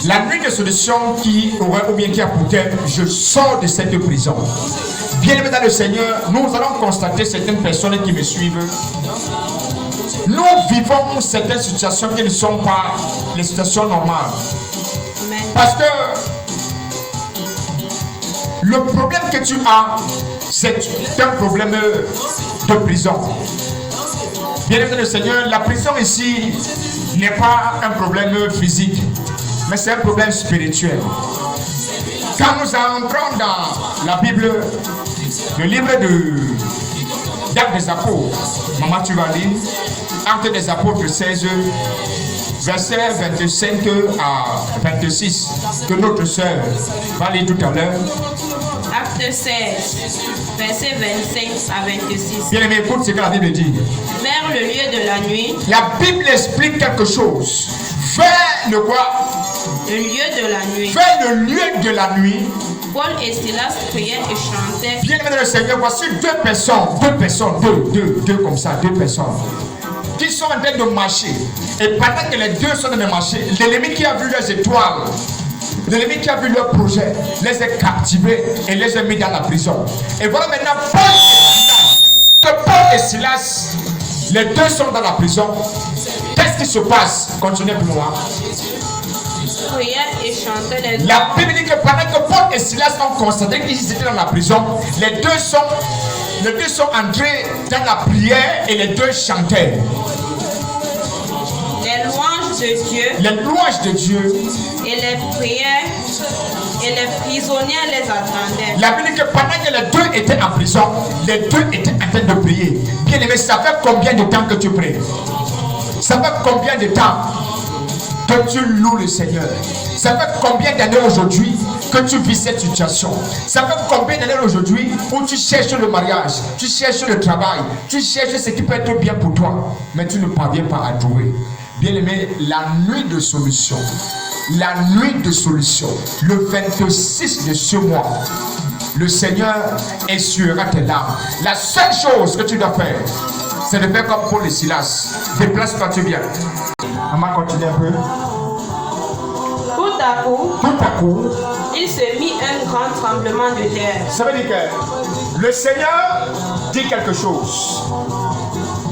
La nuit de solution qui aurait ou bien qui a pour thème, je sors de cette prison. Bien-aimés dans le Seigneur, nous allons constater certaines personnes qui me suivent. Nous vivons certaines situations qui ne sont pas les situations normales. Parce que le problème que tu as, c'est un problème de prison. Bien-aimés dans le Seigneur, la prison ici n'est pas un problème physique, mais c'est un problème spirituel. Quand nous entrons dans la Bible, le livre d'Actes des Apôtres, maman tu vas lire, Actes des Apôtres 16, versets 25 à 26, que notre soeur va lire tout à l'heure. Acte 16, versets 25 à 26. Bien aimé, écoute ce que la Bible dit. Vers le lieu de la nuit. La Bible explique quelque chose. Vers le quoi? Le lieu de la nuit. Vers le lieu de la nuit. Paul et Silas priaient et chantaient. Bien aimé dans le Seigneur, voici deux personnes comme ça, deux personnes qui sont en train de marcher. Et pendant que les deux sont en train de marcher, l'ennemi qui a vu leurs étoiles, l'ennemi qui a vu leur projet, les a captivés et les a mis dans la prison. Et voilà maintenant Paul et Silas, les deux sont dans la prison. Qu'est-ce qui se passe? Continuez pour moi. Priaient et chantaient les... La Bible dit que pendant que Paul et Silas ont constaté qu'ils étaient dans la prison, les deux sont entrés dans la prière et les deux chantaient. Les louanges de Dieu. Les louanges de Dieu. Et les prières et les prisonniers les attendaient. La Bible dit que pendant que les deux étaient en prison, les deux étaient en train de prier. Bien aimé, ça fait combien de temps que tu pries? Ça fait combien de temps que tu loues le Seigneur? Ça fait combien d'années aujourd'hui que tu vis cette situation? Ça fait combien d'années aujourd'hui où tu cherches le mariage, tu cherches le travail, tu cherches ce qui peut être bien pour toi, mais tu ne parviens pas à trouver? Bien aimé, la nuit de solution, le 26 de ce mois, le Seigneur essuiera tes larmes. La seule chose que tu dois faire, c'est de faire comme Paul et Silas. Déplace-toi, tu viens. Maman, continue un peu. Tout à coup, il se mit un grand tremblement de terre. Ça veut dire que le Seigneur dit quelque chose.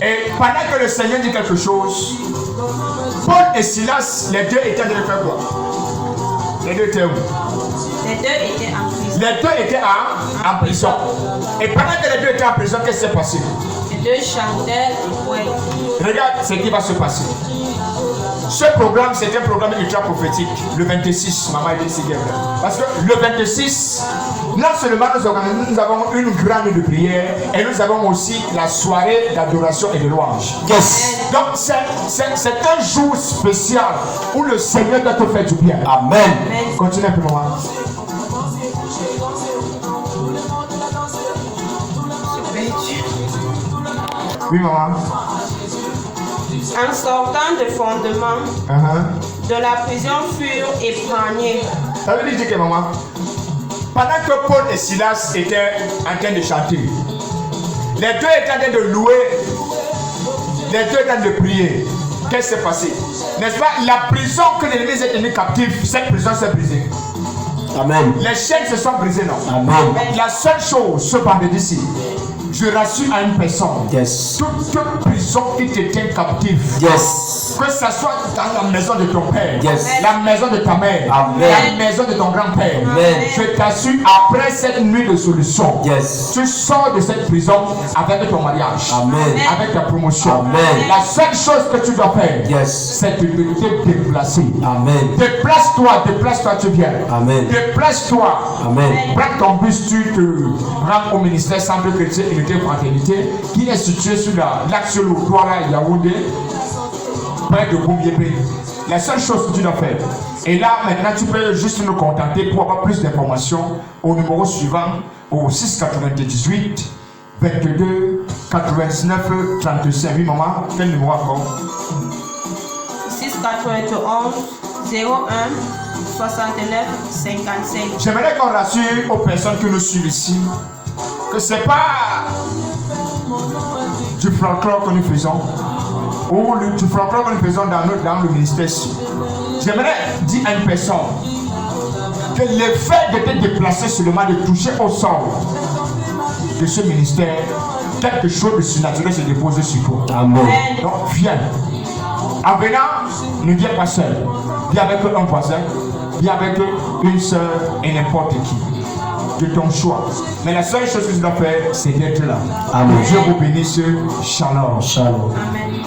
Et pendant que le Seigneur dit quelque chose, Paul et Silas, les deux étaient en train de faire quoi? Les deux étaient où? Les deux étaient en prison. Les deux étaient en prison. Et pendant que les deux étaient en prison, qu'est-ce qui s'est passé? Les deux chantaient et priaient. Regarde ce qui va se passer. Ce programme, c'est un programme ultra prophétique. Le 26, maman dit c'est bien. Parce que le 26, non seulement nous avons une grande de prière, et nous avons aussi la soirée d'adoration et de louange. Yes. Donc c'est un jour spécial où le Seigneur doit te faire du bien. Amen. Continue un peu, maman. Oui, maman. En sortant de fondement de la prison furent épargnés. Ça veut dire que maman, pendant que Paul et Silas étaient en train de chanter, les deux étaient en train de louer, les deux étaient en train de prier. Qu'est-ce qui s'est passé? N'est-ce pas? La prison que l'ennemi a tenu captif, cette prison s'est brisée. Amen. Les chaînes se sont brisées, non? Amen. La seule chose, ce vendredi-ci, je rassure à une personne, Yes. toute prison qui te tient captif, Yes. que ce soit dans la maison de ton père, Yes. la maison de ta mère, Amen. la maison de ton grand-père, Amen. je t'assure, après cette nuit de solution, Yes. tu sors de cette prison avec ton mariage, Amen. avec ta promotion. Amen. La seule chose que tu dois faire, Yes. c'est de te déplacer. Amen. Déplace-toi, tu viens. Amen. Déplace-toi. Amen. Prends ton bus, tu te rends au ministère Centre Chrétien Unité Fraternité, qui est situé sur l'axe Douala Yaoundé, près de Boumiébé. La seule chose que tu dois faire. Et là, maintenant, tu peux juste nous contacter pour avoir plus d'informations au numéro suivant, au 698 22 89 35. Oui, maman, quel numéro encore? 691 01 69 55. J'aimerais qu'on rassure aux personnes qui nous suivent ici que ce n'est pas du folklore que nous faisons ou du folklore que nous faisons dans le ministère ici. j'aimerais dire à une personne que l'effet de te déplacer seulement, de toucher au sol de ce ministère, quelque chose de surnaturel se dépose sur toi. Amen. Donc viens. En venant, ne viens pas seul. Viens avec un voisin, viens avec une soeur et n'importe qui. De ton choix. Mais la seule chose que tu dois faire, c'est d'être là. Amen. Dieu vous bénisse. Shalom. Shalom. Amen.